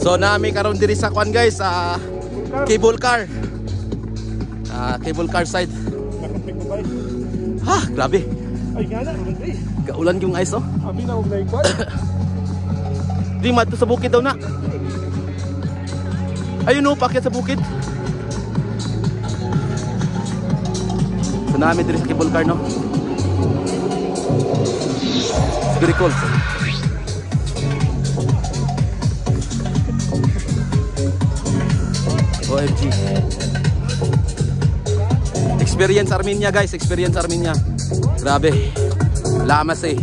So nami karon diri sa kwan guys, cable car. Cable car side. Ha, grabe. Ay gana, ulan. Gaulan yung ice oh. Abi na og naikwan. Di madto sa bukid daw na. Ayun oh, pakyat sa bukid. So nami diri sa cable car no. It's very cool. OMG. Experience Armenia guys, experience Armenia. Grabe. Lamas eh.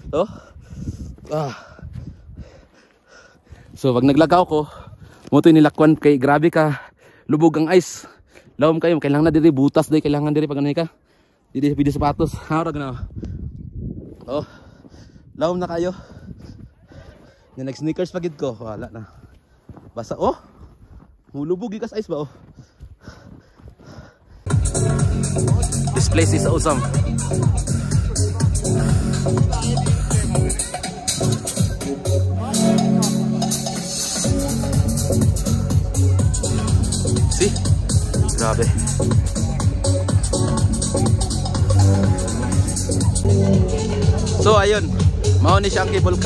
Oh. So pag naglagaw ko, mo to nilakwan kay grabe ka lubog ang ice. Lawom kayo, kailangan na diri butas day, kailangan diri pag ano ka. Dili sa sapatos. Harag na. Oh. Lawom na kayo. Yung nag-sneakers pagid ko, wala na. Basa oh. Mulubog ikas ice ba oh. This place is awesome. See? Grabe. So ayun, mao ni siya ang cable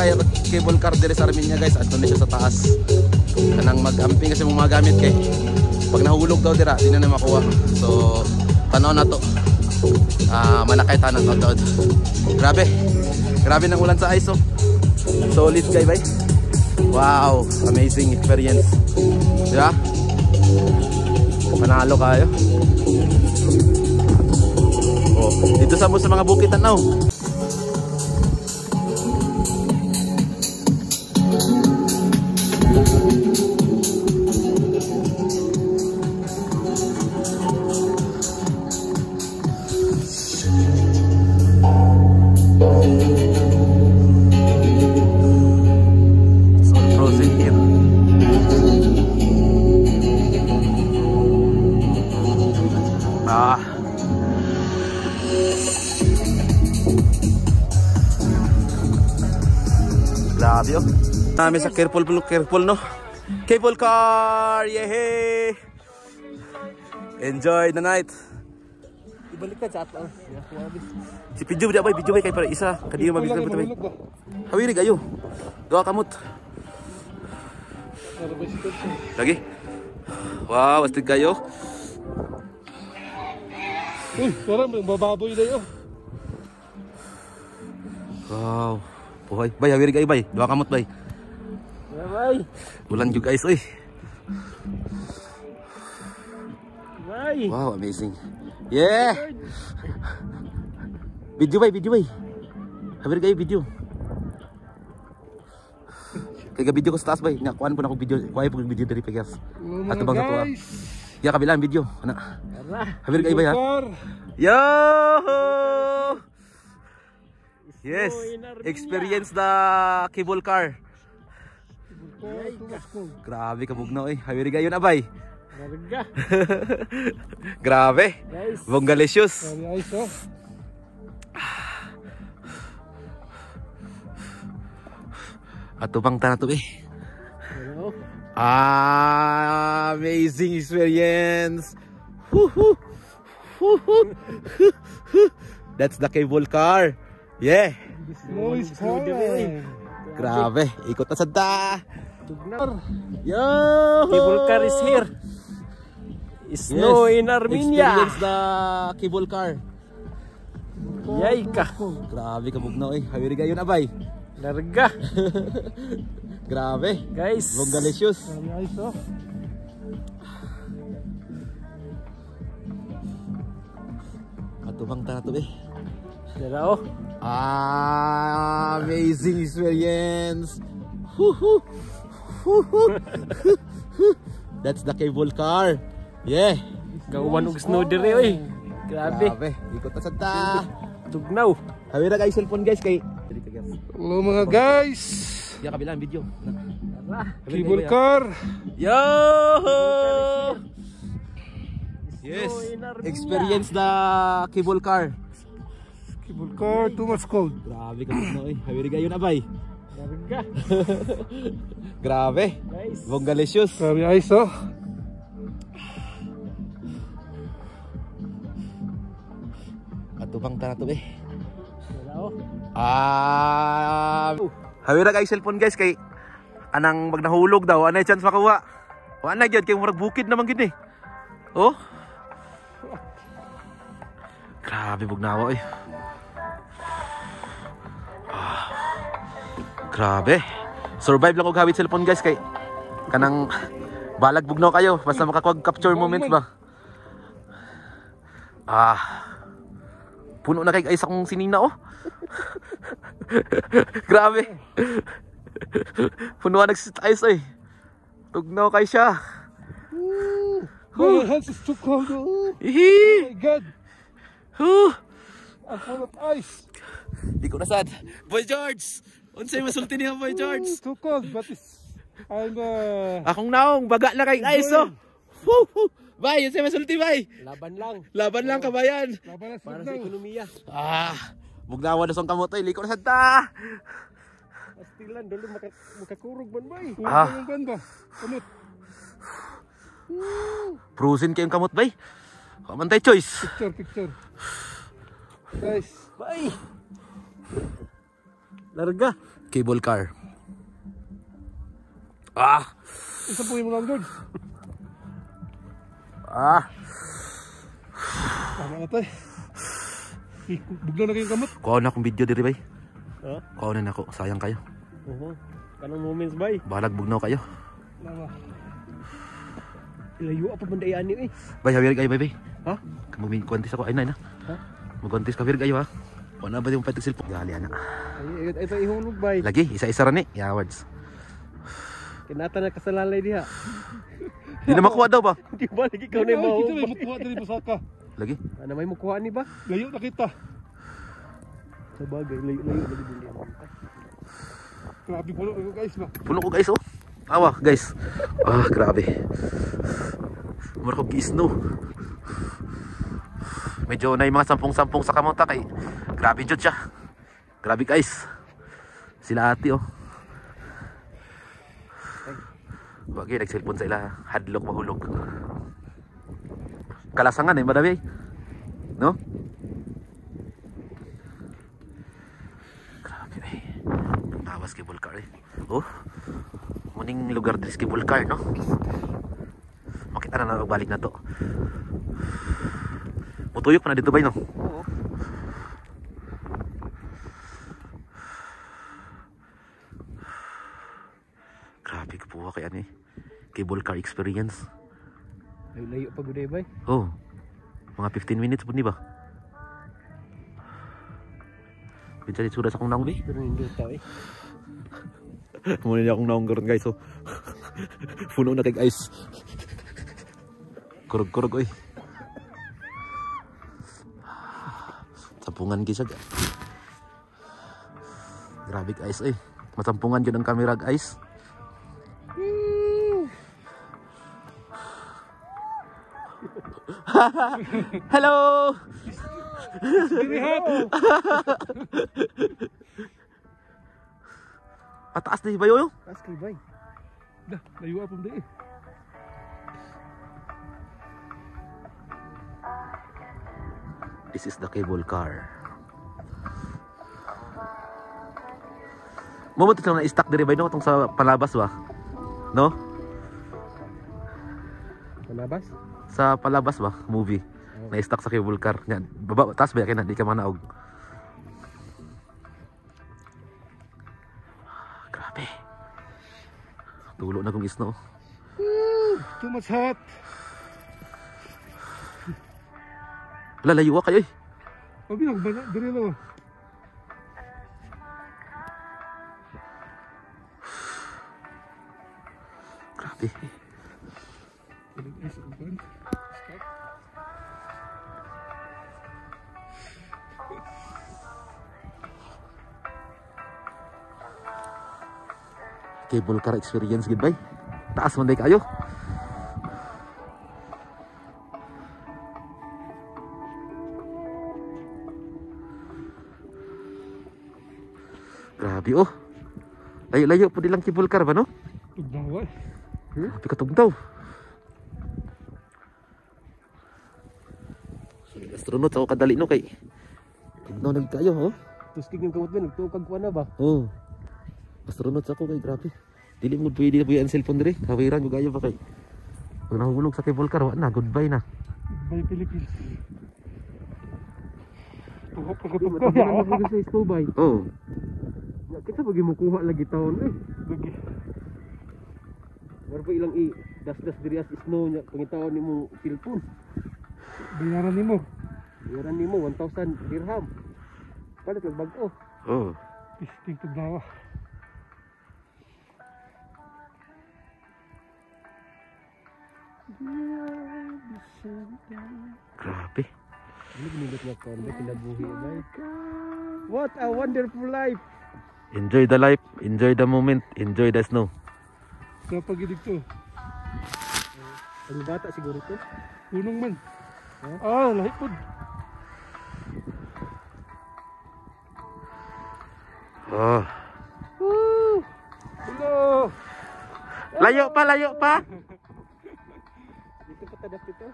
car diri sa Armenia guys. Adto ni siya sa taas. Kanang mag-amping kasi mga gamit kay pag nahulog daw dira, di na makuha. So tanaw na to. Manakay tanan to. Grabe. Grabe nang ulan sa ice oh. Solid kay bay. Wow, amazing experience. Diba? Panalo kayo. Oh, dito sa mga bukid tanaw. Grabe oh. Nami sa careful no. Cable car, yehey. Enjoy the night. Ibalik ka sa ato. Si video ba kay para isa kadiyo mabigla ba tay. Hawiri kayo. Gawa kamot. Lagi. Wow, astig kayo. Uy, parang bababoy na yun. Wow. Buhay. Bay, hawiri kayo bay. Dua kamot bay. Bay. Ulan juga guys, oy. Bay. Wow, amazing. Yeah. Video bay. Hawiri kayo video. Kaya video ko sa taas bay. Nakuhaan po na akong video. Kuha po video dari Pegas. At bang sa tuwa. Ya kabilang video. Ana. Hawiri kayo bay ha. Yo! Yes, experience the cable car. Grabe kabugnaw eh. Hawiri gayon abay. Grabe. Bongalicious. Ato bang tanato eh. Amazing experience. That's the cable car. Yeah. Grabe, ikot na sadta. Yo! Cable car is here. Snow in Armenia. Experience the cable car. Yay ka. Grabe kabugnaw eh. Hawiri gayon abay. Larga. Grabe. Guys. Bongalicious. Ato bang tanato eh. Hello. Amazing experience. That's the cable car. Yeah. Kauwan og snow diri oy. Grabe. Ikot na sadta. Tugnaw. Hawira kay cellphone guys kay. Hello mga guys. Ya kabilang video. Cable car. Yo! Yes. Experience the cable car. Cable car too much cold. Grabe ka no eh. Hawiri gayon abay. Larga. Grabe. Guys. Bongalicious. Grabe ice oh. Atubang ta na to eh. Wala oh. Hawira kay cellphone guys kay anang mag nahulog daw. Anay chance makuha. O anay gyud kay murag bukid naman gid eh. Oh. Grabe bugnawa eh. Grabe. Survive lang og hawit cellphone guys kay kanang balag bugnaw kayo basta makakuha capture moments ba. Puno na kay ice akong sinina oh. Grabe. Puno na nag-ice eh. Tugnaw kay siya. My hands is too cold. Oh Hihi. my god. I'm full of ice. Di ko nasad. Boy George. Unsay masulti niya Boy George? Too cold but it's I'm Akong naong baga na kay ice oh. Woo! Bay, unsay masulti bay? Laban lang. Laban lang kabayan. laban na Para sa ekonomiya. Bugnawa na song kamotoy, liko na sad ta. Pastilan, dolo makakurog man bay. Yung ban ba? Kamot. Frozen kayong kamot bay. Kamantay choice. Picture. Guys. Bay. Larga. Cable car. Isa po yung lang doon. Tama na tayo. Buglaw na kayong kamot. Kuha na akong video diri bay. Ha? Kuha na ako, sayang kayo. Kanang moments bay. Balag bugnaw kayo. Lama. Ilayo pa bandayaan ni eh. Bay, hawir kayo bay bay. Ha? Mag-contest ako, ay na. Ha? Mag-contest ka hawir kayo ha. Kuha na ba yung patig silpok? Gali na. Ay, ito ihulog bay. Lagi, isa-isa rin eh. Awards. Kinata na kasalalay diha. Di na makuha daw ba? Di ba lagi ikaw na yung Kita may mahubay? mukuha dali masaka. Lagi. Ano may mukuha ni ba? Layo na kita. Sa bagay, layo lagi dili. Grabe puno ako guys ba. Puno ko guys oh. Awa guys. Grabe. Mura ko gisno. Medyo na yung mga sampung-sampung sa kamonta kay grabe jud siya. Grabe guys. Sila ate oh. Bagay nag-cellphone sa ila. Hadlok mahulog. Kalasangan eh madami. No? Grabe eh. Nawas cable car eh. Oh. Muning lugar din sa cable car no? Makita na nagbalik na to. Mutuyok pa na dito ba no? Oo. Grabe ko po kaya ni cable car experience. Layo pa guday bay. Oh. Mga 15 minutes po ni ba? Pinsa di sudah sa akong naong di. Pero hindi tao eh. Muna niya akong naong garon guys oh. Puno na kay ice. Kurog-kurog oy. Sampungan gisag. Grabe guys oy. Masampungan gyud ang camera guys. Hello. Pataas na ba yun? Askal bay. Dah, layo apong dali. This is the cable car. Mamunti lang na i-stack diri ba no tong sa palabas ba? No? Manabas? Sa palabas ba movie? Na-stack sa cable car. Yan, baba taas ba kay na di ka manaog. Grabe. Tulo na kong isno. Too much hot. Lalayo kayo eh. Obi lang ba dali lang. Grabe. Cable car experience gid bay. Taas man day kayo. Grabe oh. Layo-layo po nilang cable car ba no? Tugnawa eh. Tapi katugnaw. Astronaut ako kadali no kay. Tugnaw nagkayo ho. Tapos kiging kamot ba, nagtukag ko na ba? Oh. Astronaut ako kay grabe. Dili mo pwede po yung cellphone dire. Kawiran yung gayo ba kay. Pag nahulog sa cable car, wala na, goodbye na. Goodbye Philippines. Matagal na po sa snow bay. Oh. Kita bagi mo kuha lagi taon eh. Lagi. Baru pa ilang das-das diri as snow nya pangitaon nimo cellphone. Bayaran nimo. Bayaran nimo 1,000 dirham. Palit lang bag-o. Oh. Pisting tugnawa. Grabe. Ano ginindot nga ko ba kinabuhi bay? What a wonderful life. Enjoy the life, enjoy the moment, enjoy the snow. Sa pagidig to. Ang bata siguro to. Punong man. Ah, lahi pod. Oh. Woo! Hello. Layo pa, layo pa. Dito pa tadas dito.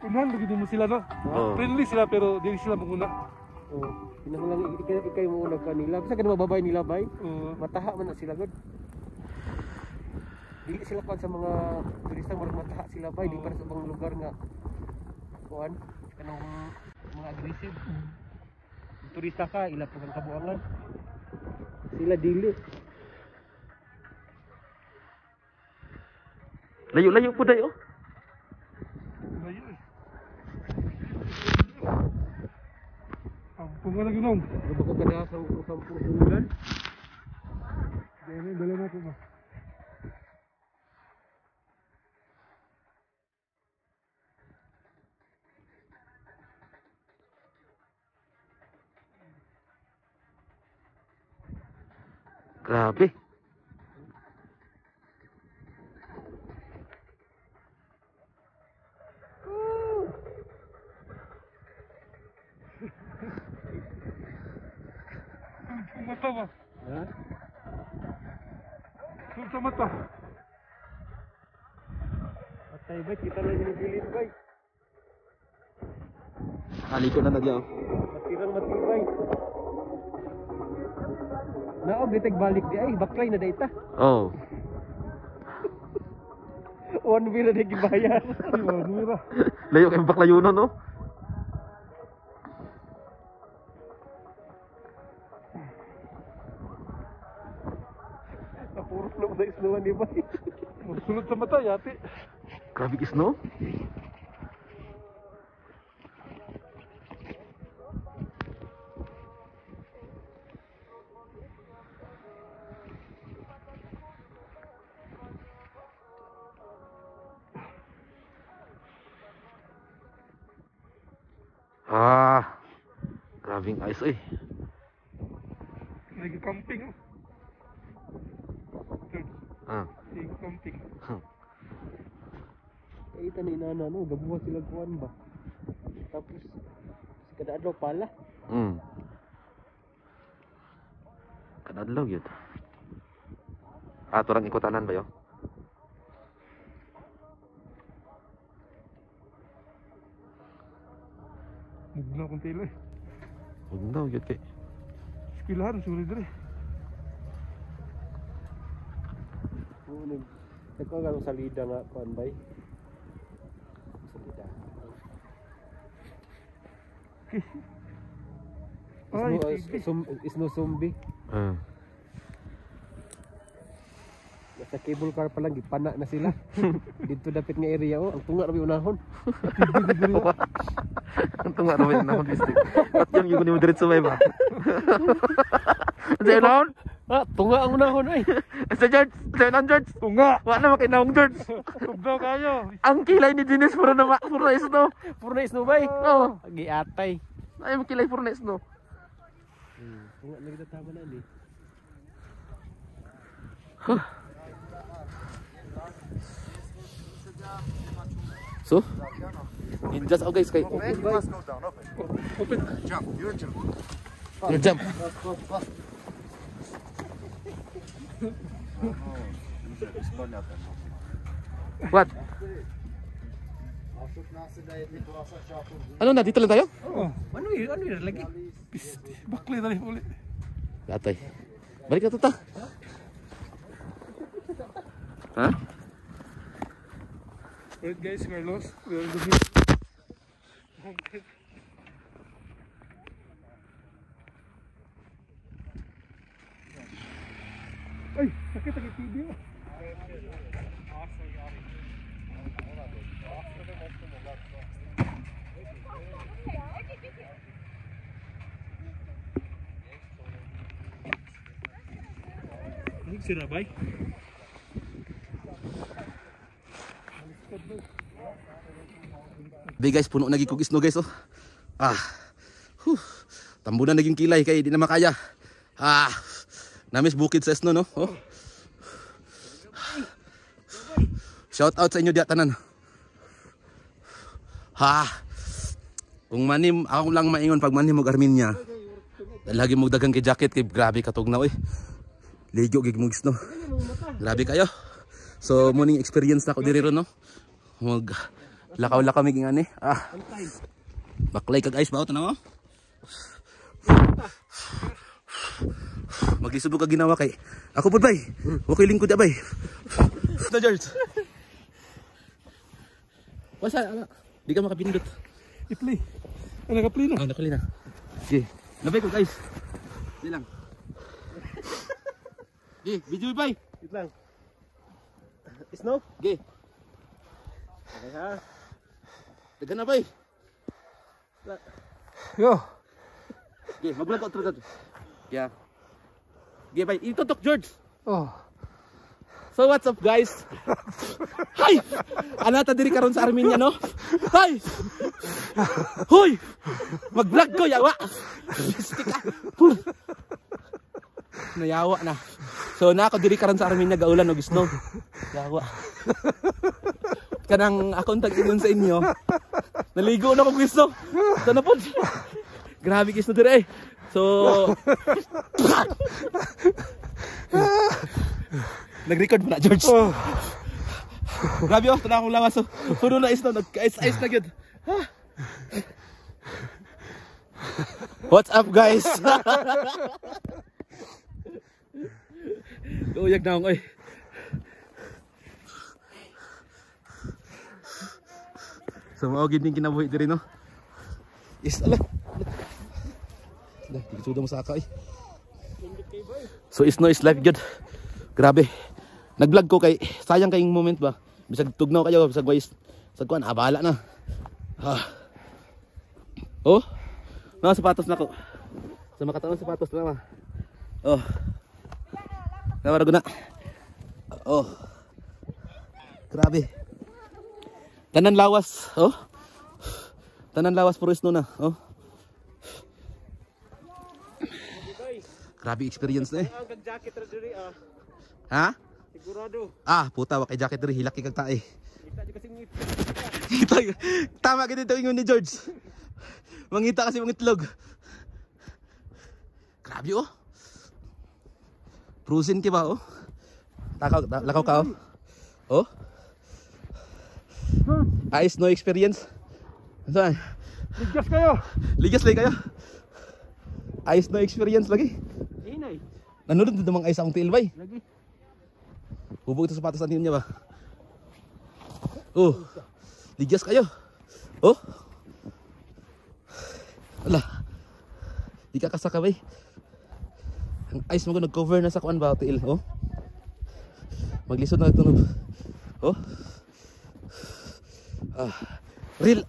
Unahan lagi mo sila no. Oh. Friendly sila pero dili sila manguna. Oh, kinahanglan ikay mo una kanila. Basta kada mababay nila bay. Mataha man na sila god. Dili sila kan sa mga turista murag mataha sila bay di para sa ibang lugar nga kuan kanang mga aggressive. Turista ka ila pa kang kabuangan. Sila dili. Layo-layo po dayo. Layo eh. Ampun nga lagi nung. Ano ba ko kada sa ulan? Dali, dali na ko ba. Grabe. Mata ba? Ha? Sa mata. Atay bay kita lang yung bilin bay. Haliko na nagyaw. Matirang matibay. Naog ditag balik di ay baklay na dayta. Oh. One way na di gibayar. Iwan, mira. Layo kay baklayo no no. Napurot na sa isnuan ni bay. Magsulot sa mata, yati. Grabe ki snow. Ah. Grabing ice eh. Nag-camping. Ah. Nag-camping. Ay ita ni inana no gabuha sila kuan ba. Tapos kada adlaw pala. Kadadlaw yun. Ah, turang ikutanan ba yun? Mugna kong tila eh. Huwag daw yun kay. Eskwelahan, sulit rin. Oo nagko nga salida nga kuan bay. Salida. Ay, Isno zombie. Ah. Sa cable car pa lang gipana na sila. Dito dapat nga area oh, ang tunga ra unahon. Ang tunga naman na akong district. At yung yung mo diretso may ba? Sa unahon? Ah, tunga ang unahon ay. Sa George, sa unahon George. tunga! Wala na makinahong George. Tugnaw kayo! Ang kilay ni Dennis puro na snow. Puro na isno bay. Oo. Giatay. Ay mo kilay puro na snow. Tunga lagi tama na ni. So, in just okay guys, kay Open. you jump. What? Ano na, dito lang tayo? Oh, ano yun lagi? Bakli tadi ulit. Gatay. Balik na tuta. Ha? Wait guys, we're lost. We're ay, sakit video. Sira bay. Be guys, puno naging kog isno guys oh. Tambo na naging kilay kay di na makaya. Namis bukid sa isno no. Oh. Shout out sa inyo diya tanan. Kung manim ako lang maingon pag manim mo Arminia. Lagi mo dagang kay jacket kay grabe katog na oy. Ligo gig mo isno. Grabe kayo. So morning experience na ko diri ron no. Mag lakaw-lakaw mig ngani. Baklay kag ice ba tanaw. Maglisod ka ginawa kay. Ako pud bay. Okay lingkod bay. Na George. Wasa ala. Di ka makapindot. I-play. Naka-play na. Naka-play na. Okay. Nabay ko guys. Di lang. Okay, video bay. Wait lang. Snow? Okay. Okay ha. Dagan na bay. Yo. Okay, mag-vlog out talaga. Yeah. Okay bay, itutok George. Oh. So what's up guys? Hi! Anata diri karon sa Arminia no? Hi! Hoy! Mag-vlog ko yawa. Nayawa na. So na ako diri karon sa Arminia gaulan og snow. Yawa. Kanang akong tag-ingon sa inyo. Naligo na ko gusto. Ito na po. Grabe gusto diri eh. So nag-record mo na George. Oh. Grabe oh, ito na akong lawas oh. Puro na snow, nag-ice na gyud. What's up guys? Uyag na akong oy. So maugid din kinabuhi diri no. Is ala. Dah, dito mo sa aka eh. So is no is life good. Grabe. Nag-vlog ko kay sayang kayong moment ba. Bisag tugnaw kayo, bisag wais. Bisag kuan, abala na. Oh. Na sapatos na ko. Sa makataon sapatos na. Oh. Nawara ko na. Oh. Grabe. Tanan lawas, oh. Tanan lawas puro snow na, oh. Grabe experience na eh. Ang jacket ra diri Ha? Sigurado. Puta wa kay jacket diri hilaki kag tae. Kita di kasi ngit. Tama gid ito ingon ni George. Mangita kasi mong itlog. Grabe oh. Cruising ki ba oh? Lakaw ka oh. Oh. Ice no experience. Saan? Ligas kayo. Ligas lagi kayo. Ice no experience lagi. Inay. Nanood din mga ice ang tilbay. Lagi. Hubog ito sapatos natin niya ba? Oh. Ligas kayo. Oh. Wala. Di ka kasaka ba? Ang ice mo ko nag-cover na sa kuan ba til, oh. Maglisod na tunog. Oh. Real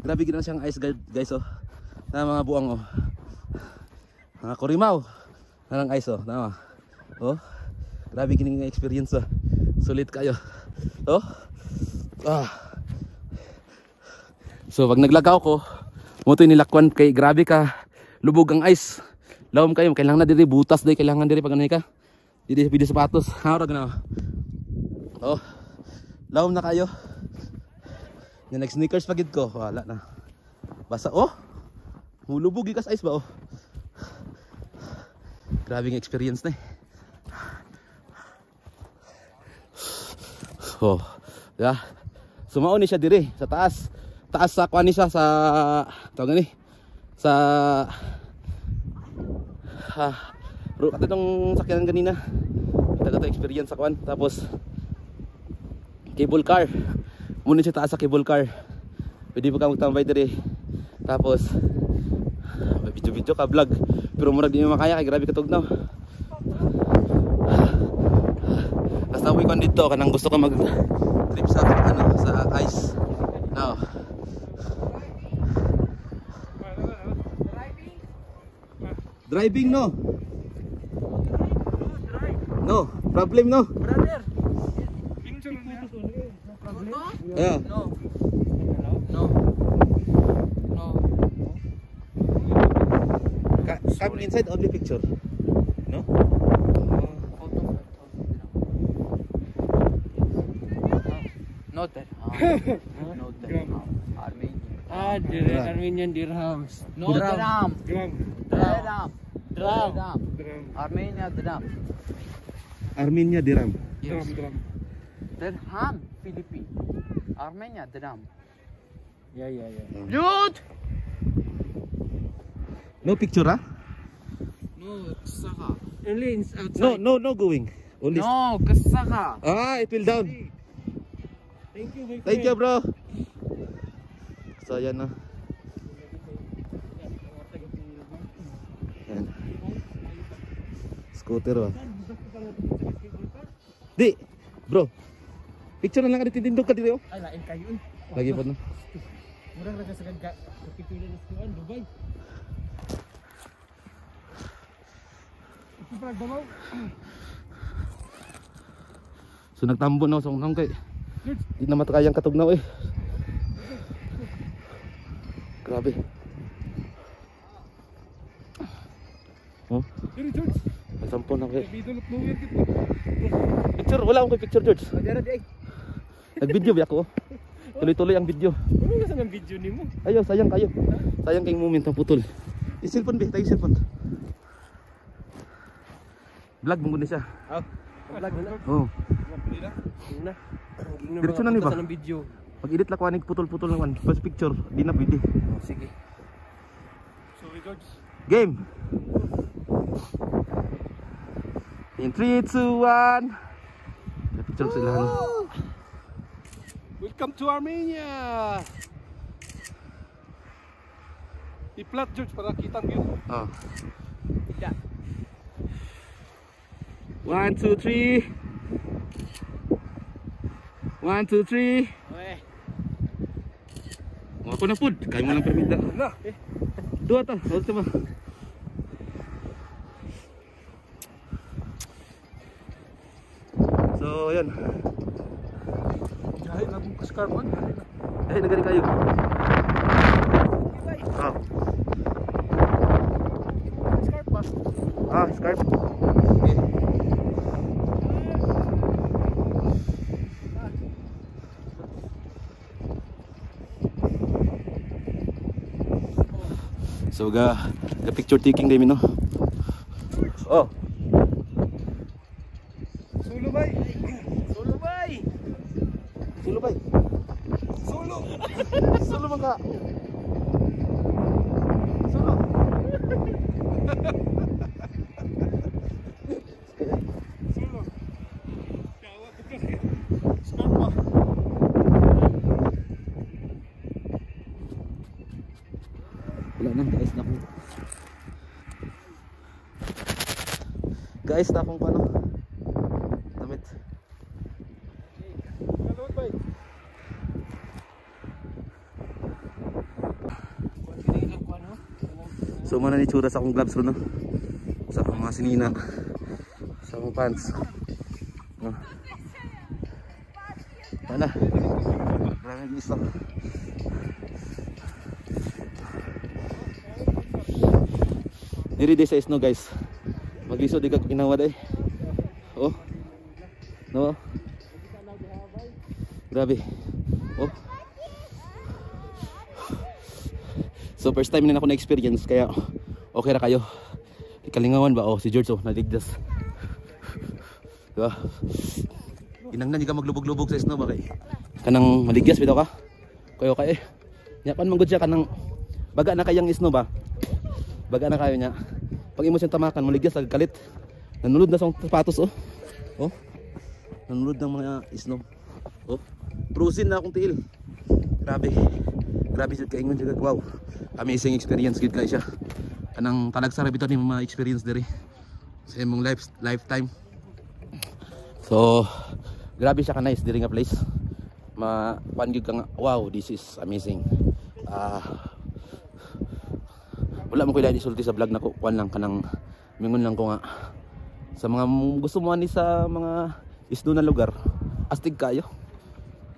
Grabe gina siyang ice guys oh. Na mga buang oh. Mga kurimaw. Nang ice oh, tama. Oh. Grabe gini nga experience oh. Sulit kayo. Oh. So pag naglagaw ko, mo to nilakwan kay grabe ka lubog ang ice. Lawom kayo, kailangan na diri butas day, kailangan diri pag anay ka. Diri sa sapatos. Harag na. Oh. Lawom na kayo. Nga nag-sneakers pagid ko, wala na. Basa oh. Hulubog ikas ice ba oh. Grabe ng experience na eh. Oh. Yeah. Sumao ni siya diri sa taas. Taas sa kuan ni siya sa tawag ni sa katong sakyanan kanina. Taga experience sa kuan. Tapos cable car. Muna siya taas sa cable car. Pwede pa ka magtambay diri. Tapos video ka vlog. Pero murag di mo makaya kay grabe katugnaw. Basta uwi ko dito kanang gusto ko mag trip sa sa ice. No. Driving no. No, problem no. Brother. Yeah. No. No. No. Come inside only picture. No? Noted. Noted. Armenian dirhams. No dirham. Gram. Dirham. Drum. Dram. Armenia dirham. Armenia dirham. Dram. Dram. Dirham. Philippines. Armenia dirham. Yeah. Dude. No picture ah? No kasaka. Only outside. No going. Only No kasaka. it will down. Thank you, my friend. Thank you, bro. So yan na. Yan. Scooter ba? Di, bro. Picture na lang ka ditindog ka dito. Ay, lain kayo. Lagi po na. Murang raga sa gagka. Pipili na sa Dubai. Ito pa nagdamaw. So nagtambo na ako sa unang kay. Di na matakayang katugnaw eh. Grabe. Oh, Diri George. may sampo na kay. Video not nowhere kit. Picture, wala akong picture, George. Dara di ay. Nag-video ba ako? Tuloy-tuloy ang video. Ano na sa video nimo? Ayo, sayang kayo. Sayang kayong moment ang putol. I-cellphone ba? Tayo cellphone. Vlog mo muna siya. Vlog na. Oh. Na. Diretso na ni ba? Sa video. Pag-edit lang ko aning putol-putol naman. First picture, di na pwede. Oh, sige. Sorry George. Game. In 3, 2, 1. Picture sila ano. Welcome to Armenia. I-flat George para kita ang view. Oh. Tidak. 1, 2, 3. 1, 2, 3. Weh. Ako na pud. Kaya mo lang perminta. Na. Dua ta. Hawak ba? So, ayan. Jahay na kung kaskarman. Eh, nagari kayo. Ah. Scarf pa. Scarf. Okay. So, ga picture taking din no. Oh. Solo bay. Solo bay. Solo bay. Solo. Solo man ka. Solo. Solo. Kawa bukas. Scarf pa. Wala na, guys na ako. Guys na akong ano. Damit. Kalot bay. So mana ni tsura sa akong gloves ro no. Sa akong mga sinina. Sa akong pants. No. Wala. Maraming gusto. Niri di sa snow guys. Magliso di ka ginawa day. Oh. No. Grabe. Oh. So first time na ako na experience kaya okay ra kayo. Kalingawan ba? Oh si George oh naligdas. Diba? Inangnan ka maglubog-lubog sa snow ba kay. Kanang maligyas bitaw ka. Kayo kay. Nya pan manggod siya kanang baga na kayang snow ba. Baga na kayo nya. Pag imo siyang tamakan maligyas ag kalit. Nanulod na sa sapatos oh. Oh. Nanulod ng mga snow. Oh. Prusin na akong tiil. Grabe. Grabe jud kay ingon jud wow. Amazing experience gid kay siya. Kanang talagsara bitaw ni mga experience diri sa imong lifetime. So, grabe siya ka nice diri nga place. Pan gyud ka nga wow, this is amazing. Wala mo ko ilay isulti sa vlog nako. Kuan lang kanang mingon lang ko nga sa mga gusto mo ani sa mga isdo na lugar. Astig kayo.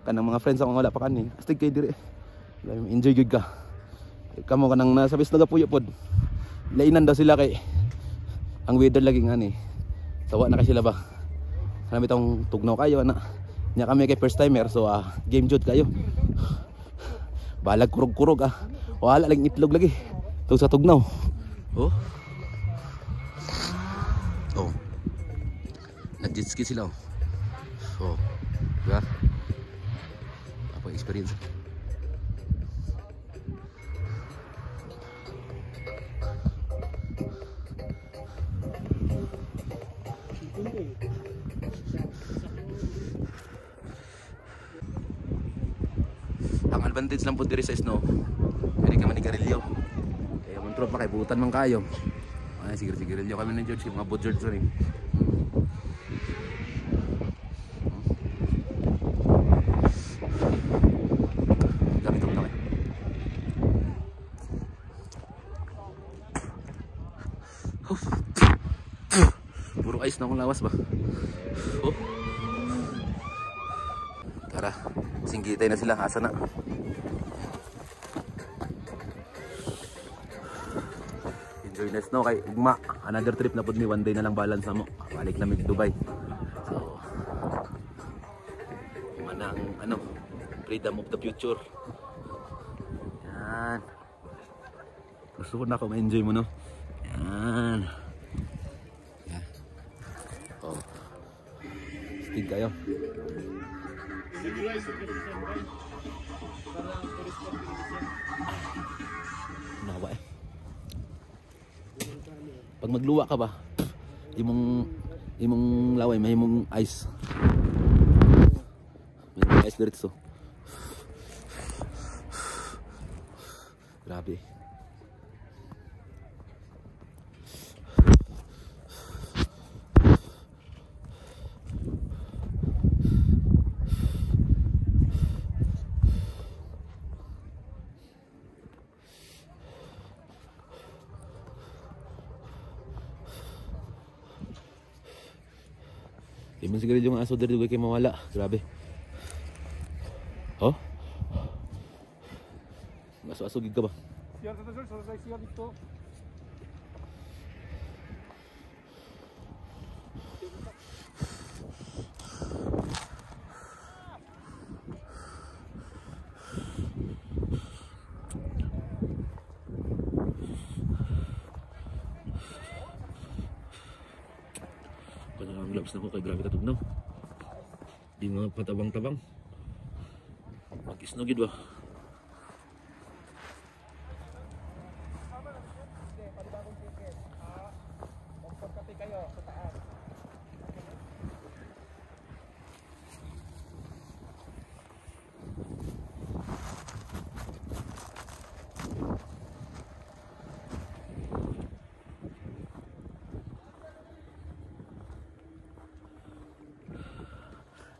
Kanang mga friends ako wala pa kani. Astig kay diri. Enjoy gyud ka. Kamo kanang nasa bis nagapuyo pod. Lainan daw sila kay ang weather lagi nga ni. Sawa na kay sila ba. Kana bitong tugnaw kayo ana. Nya kami kay first timer so game jud kayo. Balag kurog-kurog Wala lang itlog lagi. Tug sa tugnaw. Oh. Oh. Nag-jet ski sila oh. Oh. Diba? Apa experience? Ang advantage lang po diri sa snow, pwede ka manigarilyo. Kaya kung tropa kay buutan man kayo. Ay sigarilyo kami ni George, mga bot George rin. Gamit mo na kayo. Puro ice na akong lawas ba? Oh. Tara, singgitay na sila, asa na. Enjoy na snow kay ugma. Another trip na pud mi, one day na lang balance mo. Balik na mi Dubai. So, manang freedom of the future. Yan. Gusto ko na ako ma-enjoy mo no. Yan. Yan. Oh. Stig kayo. Nawa eh. Pag magluwa ka ba, imong laway may imong ice. May ice diretso. Grabe. Iman siguro yung aso dari kay mawala. Grabe. Oh? Aso-aso gid ka ba? Siya dito sir, sa siya dito. Ang gloves na ko kay grabe katugnaw. Di mga patabang-tabang. Mag-isno gid ba?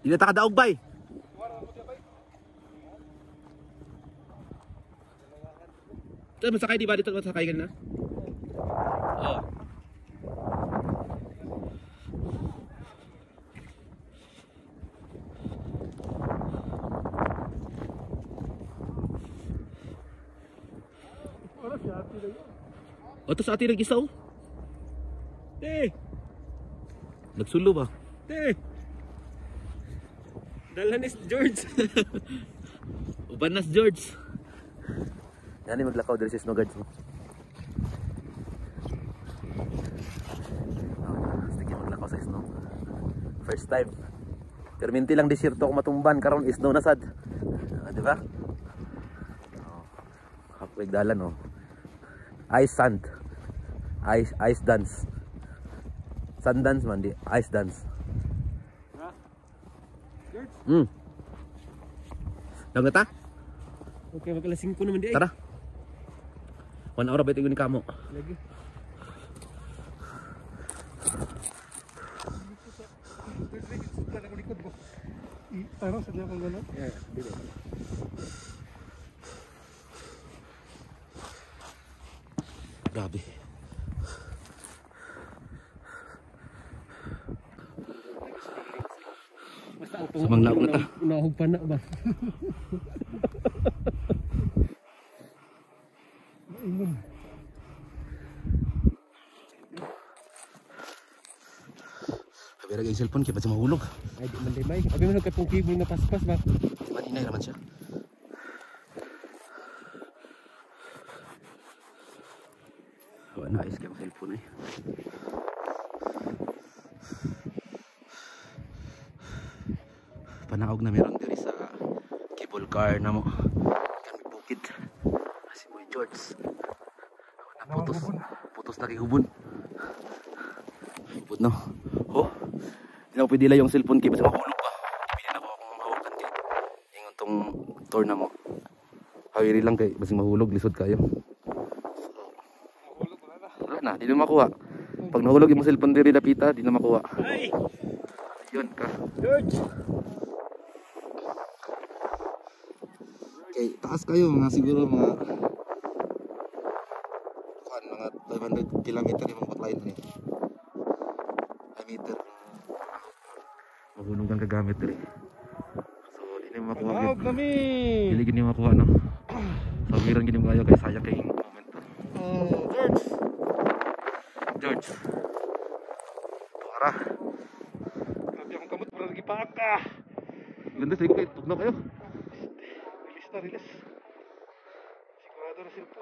Di na takadaog bay. Ito masakay di ba dito masakay ka na? Oh. O to sa ati nag-isa oh. Te! Nagsulo ba? Te! Dalanis George. Uban nas George. Yan maglakaw diri sa snow guards mo. Sige maglakaw sa snow. First time. Perminti lang desierto ako matumban karon is no na sad. Di ba? Kapag dalan oh. Ice sand. Ice dance. Sun dance man di, ice dance. Dagat ta? Okay, magkalas 5 naman di ay. Tara. 1 hour ba ito ni kamo? Lagi. Tarong sa diya kung gano'n. Yeah, dili. Grabe. Basta ang Sa manglaog na ta. Unahog pa na ba? Ingon. Kabira yung cellphone kaya pa siya mahulog. Ay, di man may. Abi man kay pong cable nga paspas ba? Maninay naman siya. Wala na, ice kaya cellphone eh. Panaog na meron diri sa cable car na mo. Kami bukid. Si Boy George. Putos na kay hubon. Hubon no. Oh. Hindi na ko pwede lang yung cellphone kaya kasi mahulog pa. Pwede na ko akong mahawakan kay. Ingon tong tour na mo. Hawiri lang kay basing mahulog lisod kayo. Wala na, di na makuha. Pag nahulog yung cellphone diri lapita, di na makuha. Ay! Yun ka. George! Okay, taas kayo mga siguro mga mga 500 kilometer yung backline ni. 5 meter. Mahulog ang kagamit rin. So, di na makuha. Tawag kami. Dili gini makuha no. So, meron gini kayo kay sayang kay moment. George. George. Para. Grabe akong kamot para lagi paka. Ganda sa kayo, tugnaw kayo. Release na, release. Sigurado na sila po.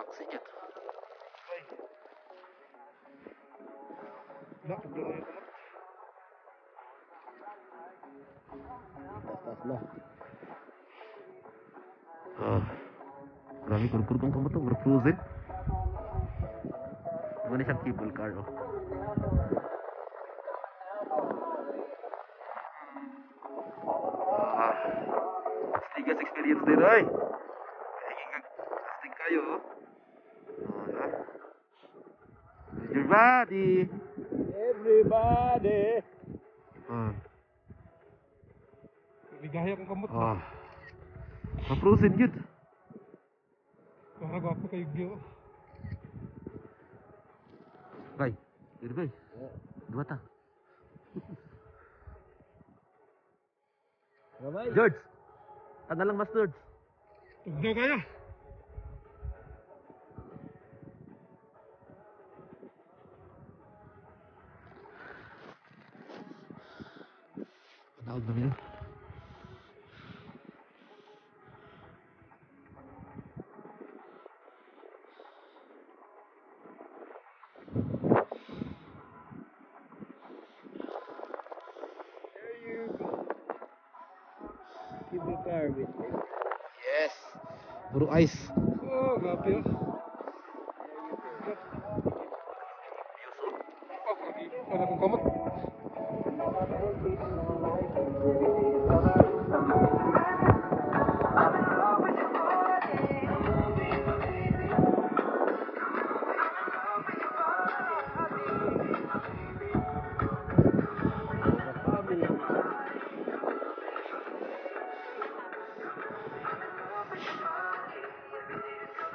Paksinyat. Ay. Wala, pagla na yung kamot. Taas na. Marami kurkur kong to, frozen. Ano siyang cable car oh. Stigas experience din ay. Astig kayo oh. Everybody. Everybody! Ligaya akong kamot. Frozen yun. Para gwapo kayo Gyo. Bay, dito bay. Dua ta. Bye-bye. George. Tanda lang mas George. Tugnaw kaya. Tawag namin yun. Cable car with Yes. Buru ice. Oh, grabe ah. Wala akong kamot.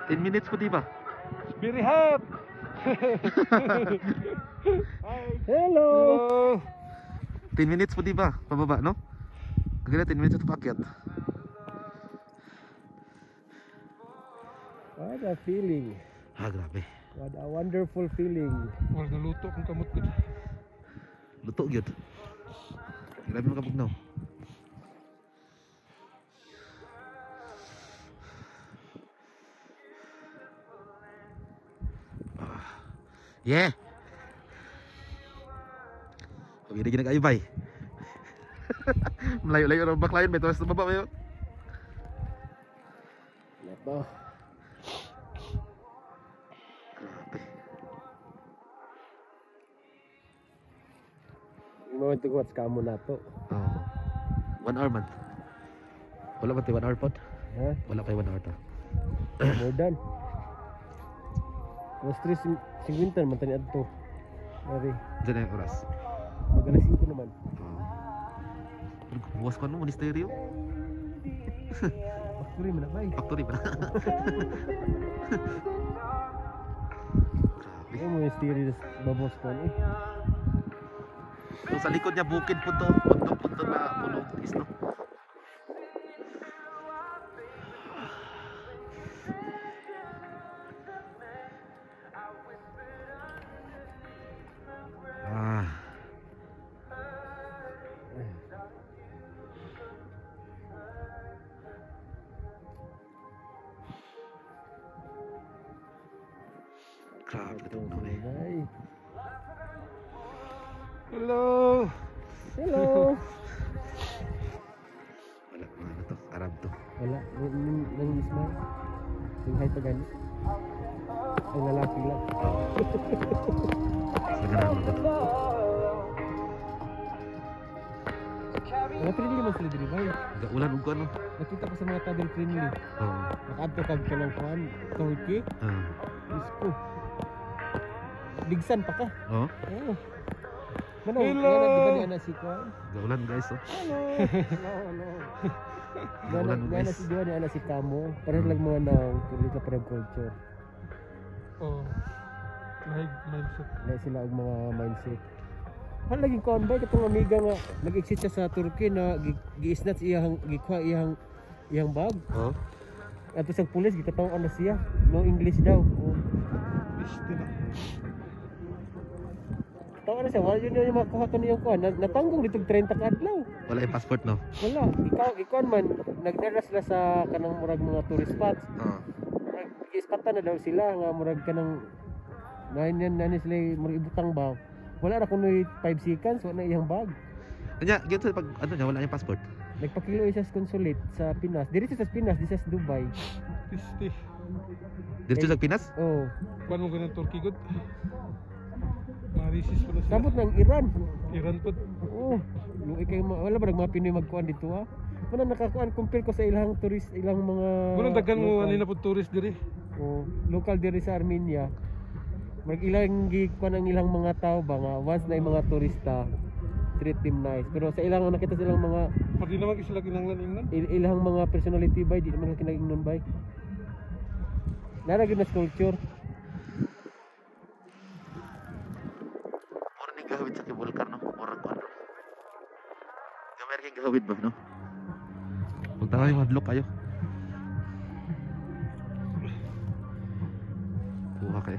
Ten minutes po diba? Very hot. Hello! 10 minutes po diba? Pababa no? Kagala 10 minutes ito paakyat. What a feeling. Grabe. What a wonderful feeling. Wala naluto akong kamot ko. Luto gyud. Grabe makapugnaw. Yeah. Hindi ginag-aybay. Malayo-layo ng baklayan, may tuwas na baba yun. Ito. Yung mga ito what's kamo na to. Oh. 1 hour man. Wala ba tayo 1 hour pod? Ha? Wala kayo 1 hour ta. More than. Mas 3:50 man tani adto. Mari. Diyan na yung oras. Mag-alas 5 naman. Buwas ko no, ministeryo. Factory man na bay. Factory ba? Grabe. Ay mo yung series babos ko eh. So, sa likod niya bukid po to. Punto na punog is no. Ah. Grabe ito mo eh. Ay. Hello! Hello. Wala mga ano to, Arab to. Wala, nang ismay. Yung hay pagani. Ang lalaki lang. Sa ganun mo to. Mga friendly man sila diri bay. Ulan ug ano. Nakita ko sa mga tadel friendly. Oh. Nakaadto kag kanang kuan, Turkey. Ah. Isko. Bigsan pa ka. Oh. Oo. Mano, Hello. yan di ba ni ana si kuan? Ulan guys oh. Hello. Ulan Gana guys. si Diwa ni ana si Kamo. Para lang mga nang tuloy ka parang culture. Oh. Mindset. Na sila og mga mindset. Han laging kuan ba katong amiga nga nag-exit siya sa Turkey na gi-snatch iyang gikuha iyang bag. Oh. Ato sa pulis gikataw na siya. No English daw. Oh. Istina. Tawa na siya, wala yun yung makuha ko niyong kuha. Natanggong dito 30 ka adlaw. Wala yung passport no. Wala. Ikaw man, nagdara sila sa kanang murag mga tourist spots. Oh. Murag ispatan na daw sila nga murag kanang nani sila murag ibutang ba. Wala na kunoy 5 seconds, wala na iyang bag. Kanya, gito pag ano niya wala yung passport. Nagpakilo siya sa consulate sa Pinas. Diri siya sa Pinas, di siya sa Dubai. Isti. Dito sa Pinas? Oh. Kuan mo ganang Turkey good. Marisis pa na sila. Sabot ng Iran. Iran po. Oo. Yung ikay wala ba mga Pinoy magkuan dito ha? Wala nakakuan compare ko sa ilang tourist, ilang mga Walang dagan mo local. anina po tourist diri. Oh, local diri sa Armenia. Mag ilang gikuan ang ilang mga tao ba nga once na yung mga turista treat them nice. Pero sa ilang nakita silang mga Pag di naman sila kinanglan ingnan. ilang mga personality ba di naman kinagingnon ba. Nara gyud na culture. Mura ni gawid sa Kibulkar no. Mura ko ano. Gamay kay gawid ba no? Kung tayo madlok kayo. Buha kayo.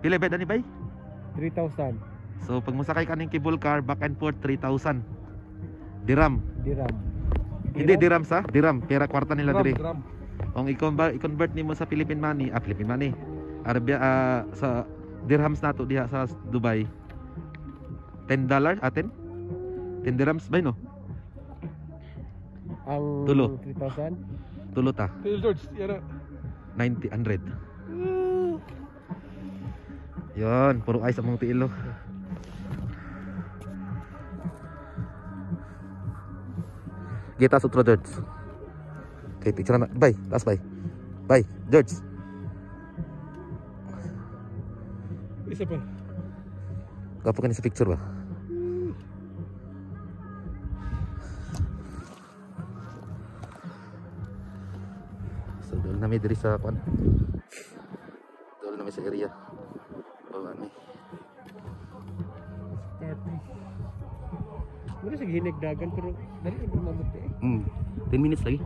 Pila ba ni bay? 3,000 So pag musakay ka ning cable car back and forth 3,000 dirham. dirham. Hindi dirham sa dirham pera kwarta nila diri. Gram. Kung i-convert nimo sa Philippine money, Philippine money. Arabia sa dirhams nato diha sa Dubai. $10 atin? 10 dirhams ba no? Ang Tulo. 3,000. Tulo ta. Tail George, yara. 90 100. Yon, puro ice among tiilo. Kita sutro George. Okay, picture na. Bye. Last bye. Bye, George. Isa pa. Gapo ka ni sa picture ba? So, doon na may diri sa kwan. Doon na may sa area. Bawa ni. Mura sa hinigdagan pero dali na mabuti eh. 10 minutes lagi.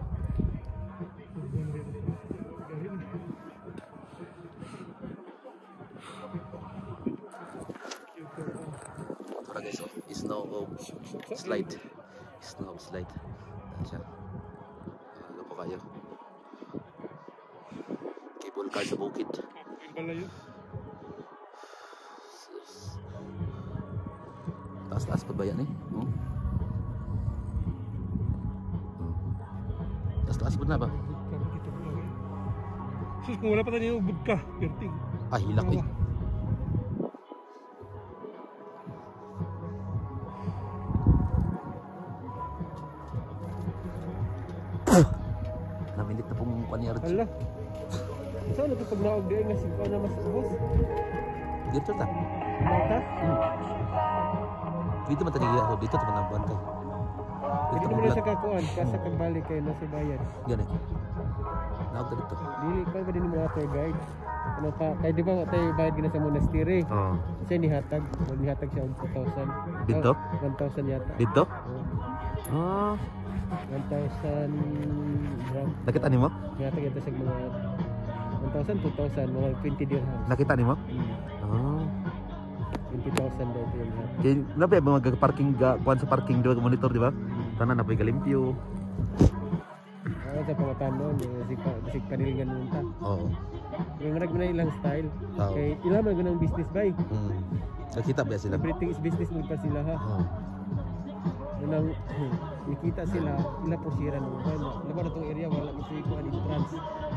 Tara guys, oh, snow slide. Snow slide. Ayan siya. Ano po kayo? Cable car sa bukid. Balayo. Taas-taas pa ba yan eh? Oh. Taas-taas pa na ba? Sus, kung wala pa tayo ubod ka, perting. Ah, hilak eh. Namilit na pong mukha ni Archie. Hala. Saan na ito pag naog di ay nga sigpa na mas ubos? Dito ta. Mata? Dito man tanigiya ako. Dito naman ang buwan kay. Hindi mo na sa kakuan, kasa kagbalik kayo na si bayan. Ganun. Naog ta dito. Dili pa ba din mo tour guide? Ano pa, kaya di ba tayo bayad gina sa monastery? Oo. Kasi nihatag siya og 2,000. Dito? 1,000 yata. Dito? Oh, Ah. 1,000 gram. Nakita nimo? Nihatag yata sa mga 1,000, 2,000, mga 20 dirham. Nakita nimo? Ah. 20,000 daw ito yung lahat. Kaya nabi mga parking kuan sa parking di ba monitor di ba? Tanan na pay galimpyo. Sa pangatanon, si kanilingan mo ta. Oo. Yung marag mo na ilang style. Oo. Kay ilang man ganang business bay. Nakita ba sila? Everything is business mo pa sila ha. Oo. Nang nakita sila, ila po sira nung ano. Laban na tong area wala mo siya kuan entrance.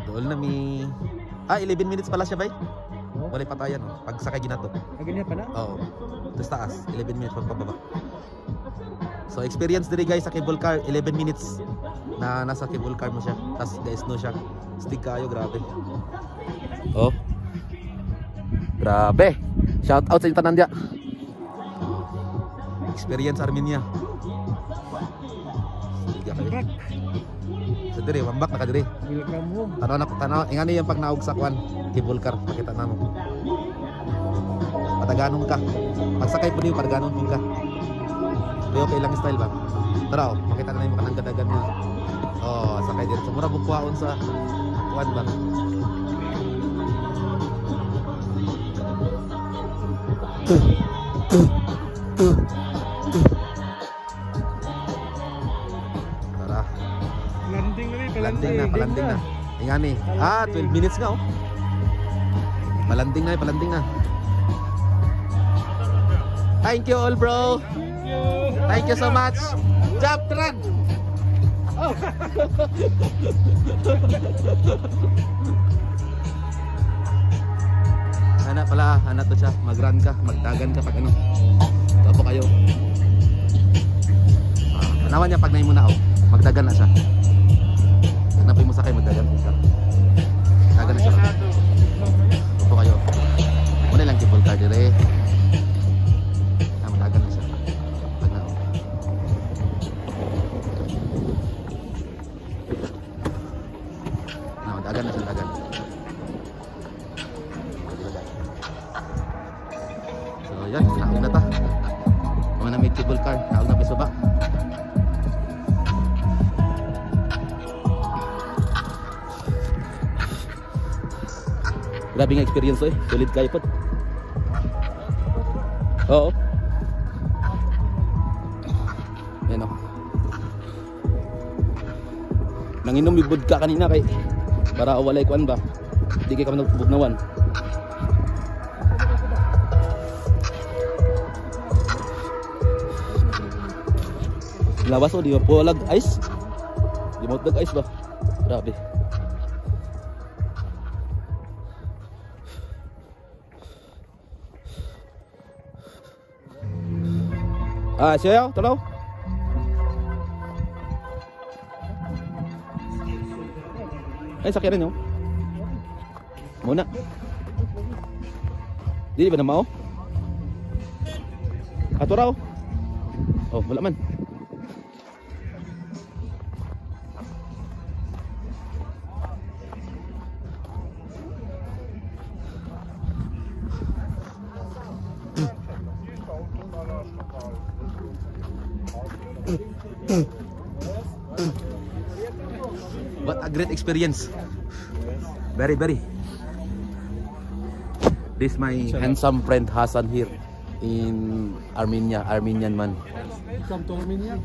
Doon na mi 11 minutes pala siya bay. Oh, Wala patayan oh. Pag sakay ginato. aganya pa na. Oo. Tapos taas 11 minutes pababa. So experience diri guys sa cable car 11 minutes na nasa cable car mo siya. Tapos guys no siya. Stick kayo grabe. Oh. Grabe. Shout out sa tanan dia. Experience Armenia. Sige kayo. Sa diri, wambak na ka diri. Welcome home. Tanaw, ingani yung pag naog sa kwan, cable car, makita namo. Pataganong ka. Pagsakay po niyo, pataganong po ka. Pero okay lang style ba? Tara, oh, makita na mo kanang gadagan niya. Oh, sakay dito. So, mura bukwaon sa kwan ba? Tara. Landing na rin, Palanding na, palanding na. Ingani. 12 minutes nga oh. Palanding na, palanding na. Thank you all bro. Thank you so much. Job tran. Oh. Hana pala, hana to siya. Mag-run ka, magdagan ka pag ano. Tapo kayo. Tanawan niya pag nahin mo na oh. Magdagan na siya. Pag mo sakay, magdagan siya. Dagan na siya. Tapo kayo. Muna lang cable car dire. Magdagan na siya. Pag na oh. Magdagan na siya, dagan. So yan, naog na ta. Mga na may cable car, naog na may suba. Grabe nga experience eh, solid kayo po. Oo. Yan o. Nanginom yung vodka kanina kay para walay kuan ba. Di kay ka nagbugnawan. Lawas o, di mo po lag ice. Di mo lag ice ba. Grabe. Ah, siya yaw, tulaw. Ay, sakyan nyo. Muna. Di ba na mao? Ato raw. Oh, wala man. What a great experience. Very, very. This my handsome friend Hassan here in Armenia, Armenian man. Come to Armenia.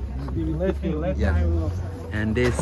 Yeah. And this